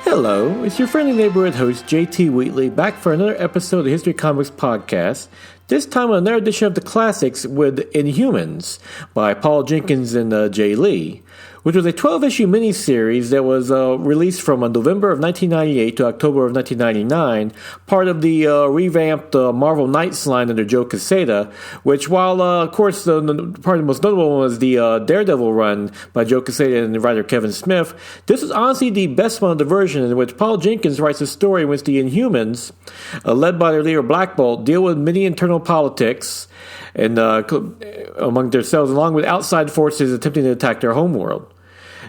Hello, it's your friendly neighborhood host JT Wheatley back for another episode of the History Comics Podcast, this time on another edition of the classics with Inhumans by Paul Jenkins and Jay Lee, which was a 12-issue miniseries that was released from November of 1998 to October of 1999, part of the revamped Marvel Knights line under Joe Quesada, which while, of course, part of the most notable one was the Daredevil run by Joe Quesada and the writer Kevin Smith, this is honestly the best one of the version in which Paul Jenkins writes a story in which the Inhumans, led by their leader Black Bolt, deal with many internal politics and among themselves, along with outside forces attempting to attack their homeworld.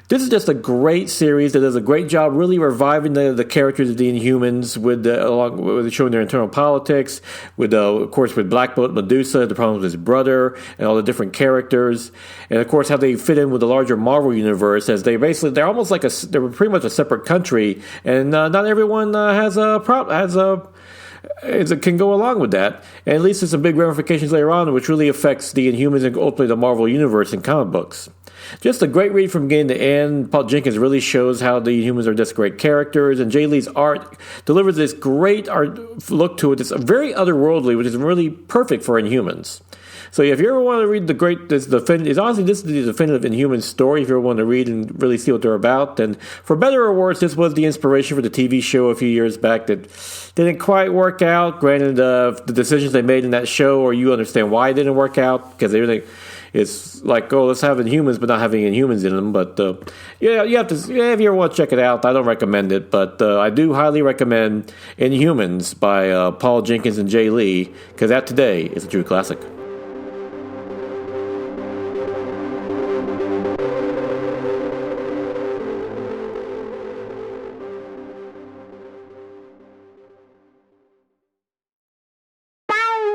This is just a great series that does a great job really reviving the characters of the Inhumans along with showing their internal politics, with of course with Black Bolt, Medusa, the problems with his brother, and all the different characters, and of course how they fit in with the larger Marvel universe, as they're almost like they're pretty much a separate country, and not everyone can go along with that, and at least there's some big ramifications later on, which really affects the Inhumans and ultimately the Marvel universe in comic books. Just a great read from beginning to end. Paul Jenkins really shows how the Inhumans are just great characters, and Jay Lee's art delivers this great art look to it. It's very otherworldly, which is really perfect for Inhumans. So if you ever want to read this is the definitive Inhumans story, if you ever want to read and really see what they're about, then for better or worse, this was the inspiration for the TV show a few years back that didn't quite work out. Granted, the decisions they made in that show, or you understand why it didn't work out, because it's like, oh, let's have Inhumans, but not having Inhumans in them. But you have to. If you ever want to check it out, I don't recommend it, but I do highly recommend Inhumans by Paul Jenkins and Jay Lee, because that today is a true classic.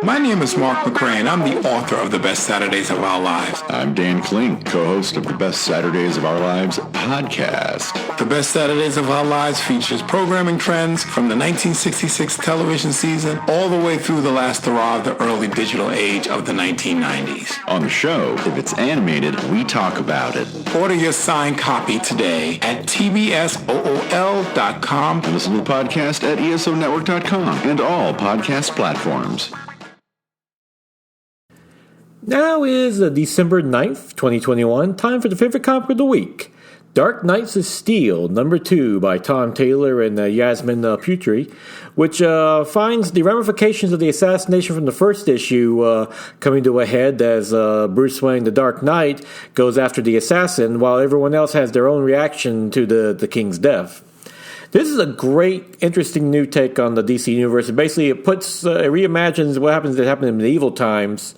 My name is Mark McRae, and I'm the author of The Best Saturdays of Our Lives. I'm Dan Klink, co-host of The Best Saturdays of Our Lives podcast. The Best Saturdays of Our Lives features programming trends from the 1966 television season all the way through the last hurrah of the early digital age of the 1990s. On the show, if it's animated, we talk about it. Order your signed copy today at tbsool.com. And listen to the podcast at esonetwork.com and all podcast platforms. Now is December 9th, 2021, time for the favorite comic of the week. Dark Knights of Steel, number 2 by Tom Taylor and Yasmin Putri, which finds the ramifications of the assassination from the first issue coming to a head as Bruce Wayne, the Dark Knight, goes after the assassin while everyone else has their own reaction to the King's death. This is a great, interesting new take on the DC universe. Basically, it reimagines what happened in medieval times.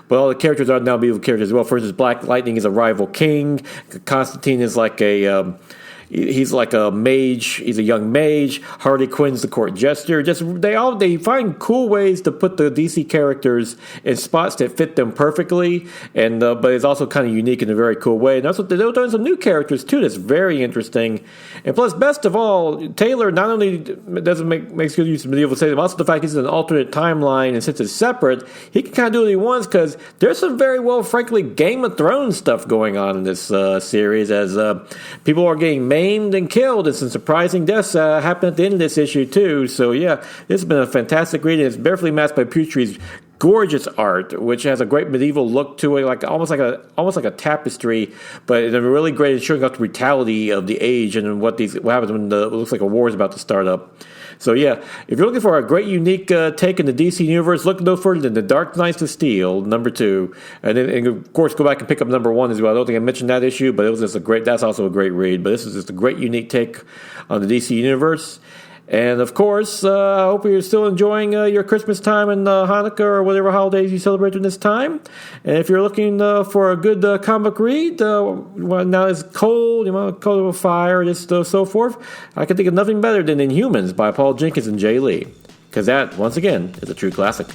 But all the characters are now medieval characters as well. For instance, Black Lightning is a rival king. Constantine is like he's like a mage. He's a young mage. Harley Quinn's the court jester. They find cool ways to put the DC characters in spots that fit them perfectly, and but it's also kind of unique in a very cool way. And also they're doing some new characters too. That's very interesting. And plus, best of all, Taylor not only doesn't makes good use of medieval settings, but also the fact he's in an alternate timeline, and since it's separate, he can kind of do what he wants, because there's some very frankly, Game of Thrones stuff going on in this series, as people are getting maimed and killed, and some surprising deaths happen at the end of this issue too. So yeah, this has been a fantastic read, and it's beautifully matched by Putri's gorgeous art, which has a great medieval look to it, almost like a tapestry, but in a really great, showing off the brutality of the age and what happens when it looks like a war is about to start up. So yeah, if you're looking for a great, unique take in the DC universe, look no further than The Dark Knights of Steel, number 2, and of course go back and pick up number 1 as well. I don't think I mentioned that issue, but that's also a great read. But this is just a great, unique take on the DC universe. And of course, I hope you're still enjoying your Christmas time and Hanukkah or whatever holidays you celebrate during this time. And if you're looking for a good comic read, now it's cold, cold of a fire, just so forth, I can think of nothing better than Inhumans by Paul Jenkins and Jay Lee, because that, once again, is a true classic.